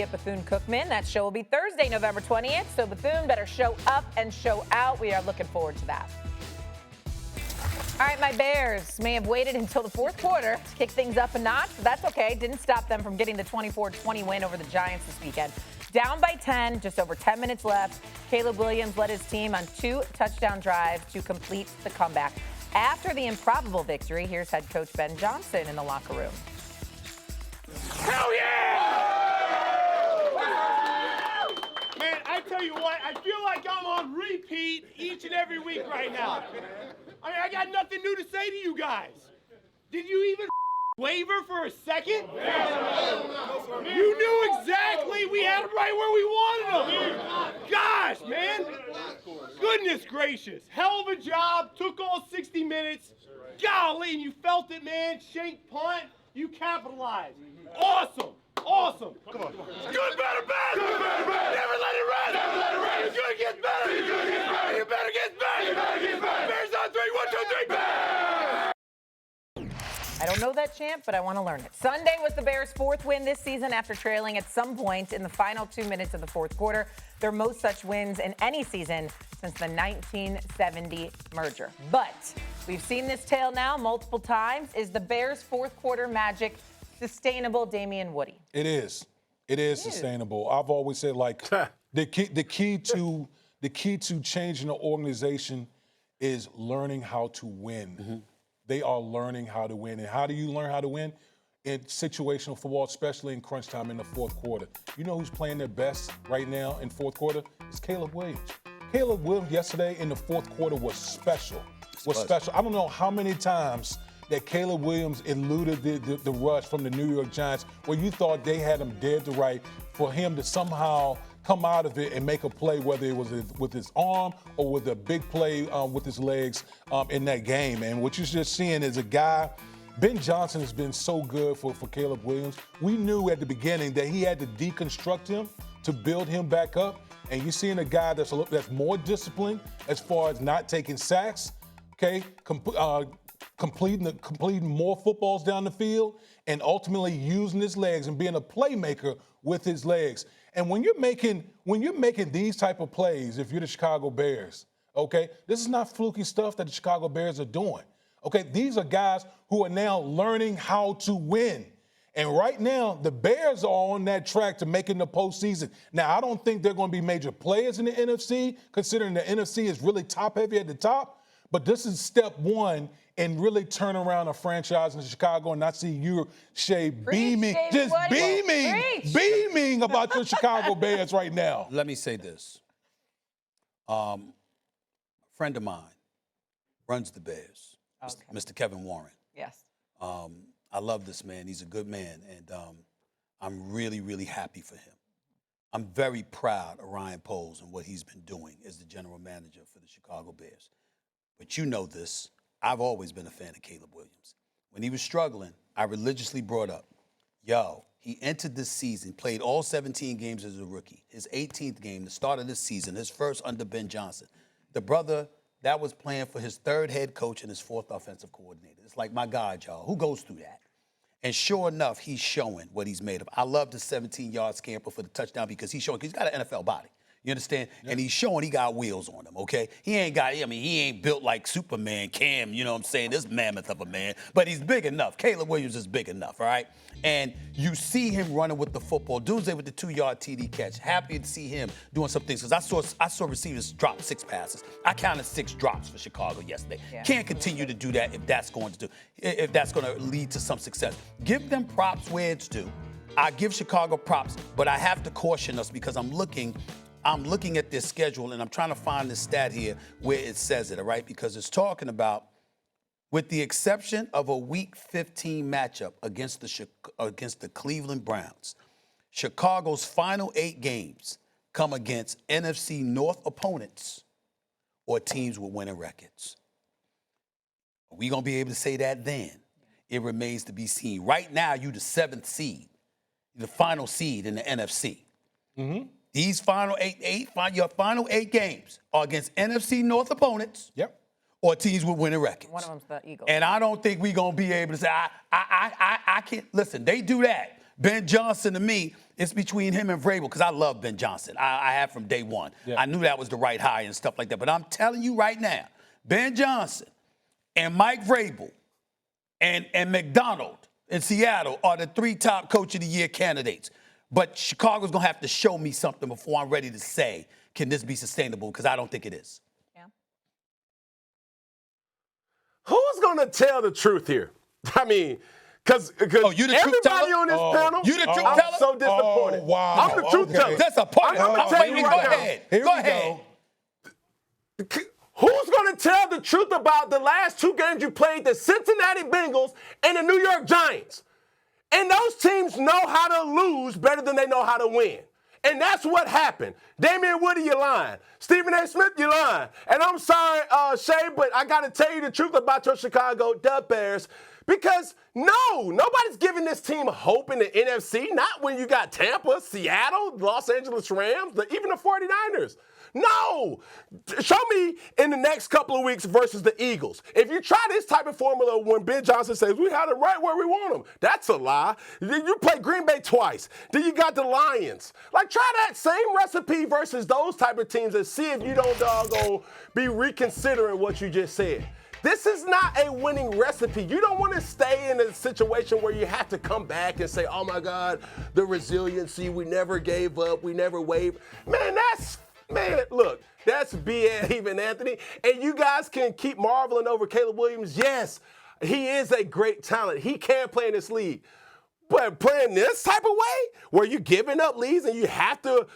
be at Bethune-Cookman. That show will be Thursday, November 20th. So Bethune better show up and show out. We are looking forward to that. All right, my Bears may have waited until the fourth quarter to kick things up a notch, but that's okay. Didn't stop them from getting the 24-20 win over the Giants this weekend. Down by 10, just over 10 minutes left. Caleb Williams led his team on 2 touchdown drives to complete the comeback. After the improbable victory, here's head coach Ben Johnson in the locker room. Hell yeah! Man, I tell you what, I feel like I'm on repeat each and every week right now. I mean, I got nothing new to say to you guys. Did you even waver for a second? You knew exactly we had them right where we wanted them. Gosh, man. Goodness gracious. Hell of a job. Took all 60 minutes. Golly, and you felt it, man. Shank punt. You capitalized. Awesome. Awesome. Come on. Good, better, bad. Good, better, bad. Never let it rest. Never let it rest. Good gets better. Good gets better. You better get better. You better get better. Bears on 3. 1, 2, 3. Bear. I don't know that chant, but I want to learn it. Sunday was the Bears' 4th win this season after trailing at some point in the final 2 minutes of the fourth quarter. Their most such wins in any season since the 1970 merger. But we've seen this tale now multiple times. Is the Bears' fourth quarter magic sustainable, Damien Woody? It is. It is sustainable. I've always said, like, the key to changing the organization is learning how to win. Mm-hmm. They are learning how to win. And how do you learn how to win? In situational football, especially in crunch time in the fourth quarter. You know who's playing their best right now in fourth quarter? It's Caleb Williams. Caleb Williams yesterday in the fourth quarter was special. I don't know how many times that Caleb Williams eluded the rush from the New York Giants where you thought they had him dead to right for him to somehow come out of it and make a play, whether it was with his arm or with a big play with his legs in that game. And what you're just seeing is a guy, Ben Johnson has been so good for Caleb Williams. We knew at the beginning that he had to deconstruct him to build him back up. And you're seeing a guy that's more disciplined as far as not taking sacks, okay, completing more footballs down the field, and ultimately using his legs and being a playmaker with his legs. And when you're making these type of plays, if you're the Chicago Bears, okay, this is not fluky stuff that the Chicago Bears are doing. Okay, these are guys who are now learning how to win. And right now, the Bears are on that track to making the postseason. Now, I don't think they're going to be major players in the NFC, considering the NFC is really top-heavy at the top. But this is step one in really turning around a franchise in Chicago, and I see you, Shae, beaming about your Chicago Bears right now. Let me say this. A friend of mine runs the Bears, okay. Mr. Kevin Warren. Yes. I love this man. He's a good man, and I'm really, really happy for him. I'm very proud of Ryan Poles and what he's been doing as the general manager for the Chicago Bears. But you know this. I've always been a fan of Caleb Williams. When he was struggling, I religiously brought up, he entered this season, played all 17 games as a rookie. His 18th game, the start of this season, his first under Ben Johnson. The brother that was playing for his 3rd head coach and his 4th offensive coordinator. It's like, my God, y'all, who goes through that? And sure enough, he's showing what he's made of. I love the 17-yard scamper for the touchdown because he's got an NFL body. You understand? Yeah. And he's showing he got wheels on him, okay? He ain't built like Superman, Cam, you know what I'm saying? This mammoth of a man. But he's big enough. Caleb Williams is big enough, all right? And you see him running with the football. Doomsday with the 2-yard TD catch. Happy to see him doing some things. Because I saw receivers drop 6 passes. I counted 6 drops for Chicago yesterday. Yeah. Can't continue to do that if that's going to lead to some success. Give them props where it's due. I give Chicago props, but I have to caution us because I'm looking at this schedule, and I'm trying to find this stat here where it says it, all right? Because it's talking about, with the exception of a Week 15 matchup against the Cleveland Browns, Chicago's final 8 games come against NFC North opponents or teams with winning records. Are we going to be able to say that then? It remains to be seen. Right now, you're the 7th seed, the final seed in the NFC. Mm-hmm. These your final 8 games are against NFC North opponents. Yep. Or teams with winning records. One of them's the Eagles. And I don't think we're going to be able to say, I can't. Listen, they do that. Ben Johnson, to me, It's between him and Vrabel, because I love Ben Johnson. I have from day one. Yeah. I knew that was the right hire and stuff like that. But I'm telling you right now, Ben Johnson and Mike Vrabel and McDonald in Seattle are the 3 top Coach of the Year candidates. But Chicago's going to have to show me something before I'm ready to say, can this be sustainable? Because I don't think it is. Yeah. Who's going to tell the truth here? I mean, because you the truth everybody teller? on this panel, You the truth I'm teller? so disappointed. Oh, wow. I'm the truth Okay. teller. That's a part. I'm gonna tell you Go right now. ahead. Here Go we ahead. go. Who's going to tell the truth about the last 2 games you played, the Cincinnati Bengals and the New York Giants? And those teams know how to lose better than they know how to win. And that's what happened. Damien Woody, you're lying. Stephen A. Smith, you're lying. And I'm sorry, Shae, but I got to tell you the truth about your Chicago Bears. Because, no, nobody's giving this team hope in the NFC. Not when you got Tampa, Seattle, Los Angeles Rams, even the 49ers. No! Show me in the next couple of weeks versus the Eagles. If you try this type of formula when Ben Johnson says, we had it right where we want them, that's a lie. You play Green Bay twice. Then you got the Lions. Like, try that same recipe versus those type of teams and see if you don't doggone be reconsidering what you just said. This is not a winning recipe. You don't want to stay in a situation where you have to come back and say, oh, my God, the resiliency, we never gave up, we never wavered. Man, look, that's BS, even Anthony. And you guys can keep marveling over Caleb Williams. Yes, he is a great talent. He can play in this league. But playing this type of way, where you're giving up leads and you have to,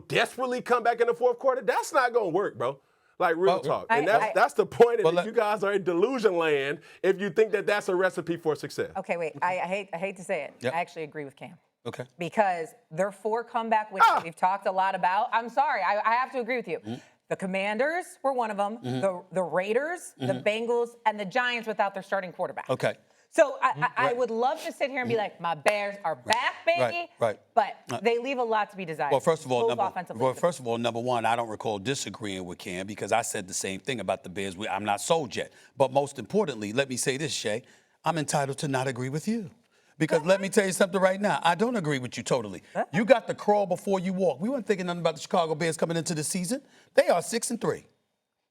desperately come back in the fourth quarter, that's not going to work, bro. Like, real talk. And that's the point that you guys are in delusion land if you think that that's a recipe for success. Okay, wait. I hate to say it. Yep. I actually agree with Cam. Okay. Because their 4 comeback wins that we've talked a lot about. I'm sorry. I have to agree with you. Mm-hmm. The Commanders were one of them. Mm-hmm. The Raiders, the Bengals, and the Giants without their starting quarterback. Okay. So I would love to sit here and be like, my Bears are back, baby. Right. But they leave a lot to be desired. Well, first of all, number one, I don't recall disagreeing with Cam because I said the same thing about the Bears. I'm not sold yet. But most importantly, let me say this, Shae. I'm entitled to not agree with you. Because let me tell you something right now. I don't agree with you totally. You got to crawl before you walk. We weren't thinking nothing about the Chicago Bears coming into the season. They are 6-3.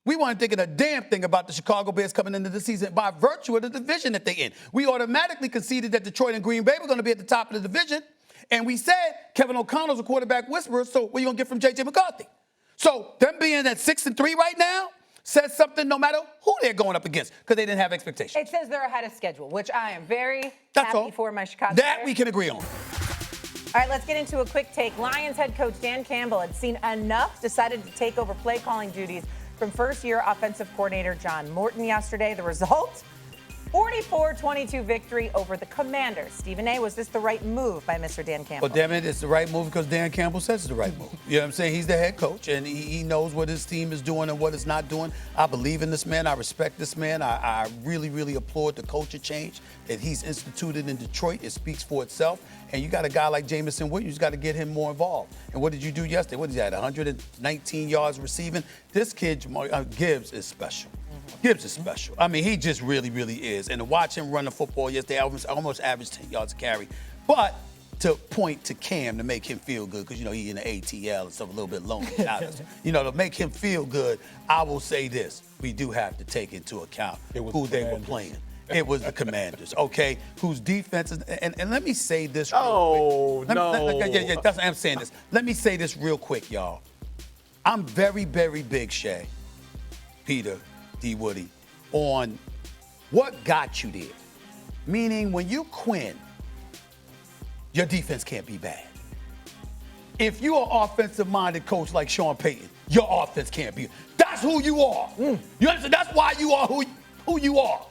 We weren't thinking a damn thing about the Chicago Bears coming into the season by virtue of the division that they're in. We automatically conceded that Detroit and Green Bay were going to be at the top of the division. And we said Kevin O'Connell's a quarterback whisperer, so what are you going to get from J.J. McCarthy? So them being at 6-3 right now says something no matter who they're going up against because they didn't have expectations. It says they're ahead of schedule, which I am very That's happy all. for my Chicago That Bears. we can agree on. All right, let's get into a quick take. Lions head coach Dan Campbell had seen enough, decided to take over play calling duties from first-year offensive coordinator John Morton yesterday. The result? 44-22 victory over the Commanders. Stephen A., was this the right move by Mr. Dan Campbell? Well, damn it, it's the right move because Dan Campbell says it's the right move. You know what I'm saying? He's the head coach, and he knows what his team is doing and what it's not doing. I believe in this man. I respect this man. I really, really applaud the culture change that he's instituted in Detroit. It speaks for itself. And you got a guy like Jamison Williams, you got to get him more involved. And what did you do yesterday? What did he have, 119 yards receiving? This kid, Gibbs, is special. Gibbs is special. I mean, he just really, really is. And to watch him run the football yesterday, almost averaged 10 yards a carry. But to point to Cam to make him feel good, because, he in the ATL and stuff, a little bit lonely. To make him feel good, I will say this. We do have to take into account who they were playing. It was the Commanders, okay, whose defense is, and let me say this real quick. Yeah, that's why I'm saying this. Let me say this real quick, y'all. I'm very, very big, Shae, Peter, D. Woody, on what got you there. Meaning, when you Quinn, your defense can't be bad. If you're an offensive-minded coach like Sean Payton, your offense can't be. That's who you are. You understand? That's why you are who you are.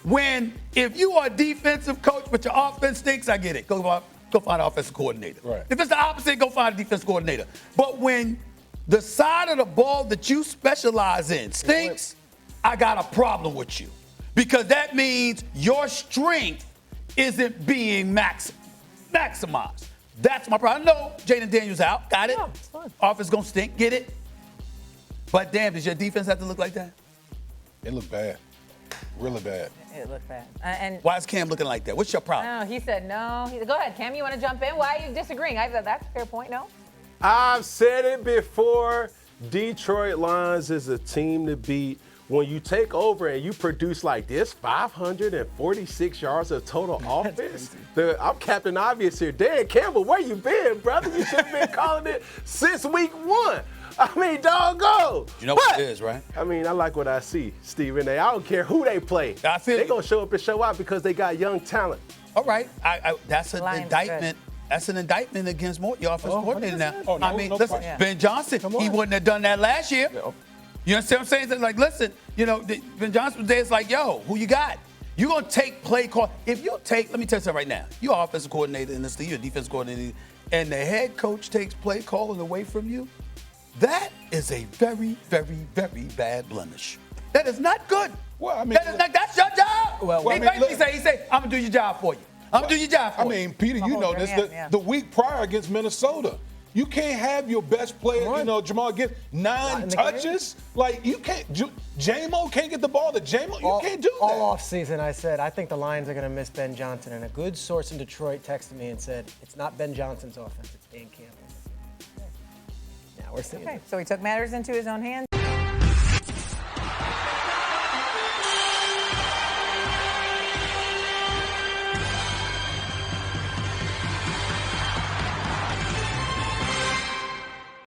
If you are a defensive coach but your offense stinks, I get it. Go find an offensive coordinator. Right. If it's the opposite, go find a defense coordinator. But when the side of the ball that you specialize in stinks, I got a problem with you. Because that means your strength isn't being maximized. That's my problem. I know Jaden Daniels out. Got it. Yeah, it's fine. Offense going to stink. Get it. But damn, does your defense have to look like that? It looked bad. Really bad. It looked bad. And Why is Cam looking like that? What's your problem? no, he said no. Go ahead, Cam. You want to jump in? Why are you disagreeing? That's a fair point. No. I've said it before. Detroit Lions is a team to beat. When you take over and you produce like this, 546 yards of total offense, I'm Captain Obvious here. Dan Campbell, where you been, brother? You should have been calling it since week 1. I mean, doggone. You know what it is, right? I mean, I like what I see, Stephen A. I don't care who they play. I feel They're you. going to show up and show out because they got young talent. All right. That's an Lions indictment. That's an indictment against your offensive coordinator now. Oh, no, I mean, no listen, question. Ben Johnson, he wouldn't have done that last year. You understand what I'm saying? It's like, listen, Ben Johnson was there. It's like, yo, who you got? You're going to take play call. If you take, let me tell you something right now. You're offensive coordinator in this league, you're a defensive coordinator, and the head coach takes play calling away from you, that is a very, very, very bad blemish. That is not good. Well, I mean, that's your job. Well, I he mean, basically he say, I'm going to do your job for you. I'm going to do your job for you. I mean, Peter, you know this. The week prior against Minnesota, you can't have your best player, Jamal, get 9 touches. Like, you can't. J-Mo can't get the ball to J-Mo. You can't do that. All offseason, I said, I think the Lions are going to miss Ben Johnson. And a good source in Detroit texted me and said, it's not Ben Johnson's offense, it's Dan Campbell's. Now we're seeing it. So he took matters into his own hands.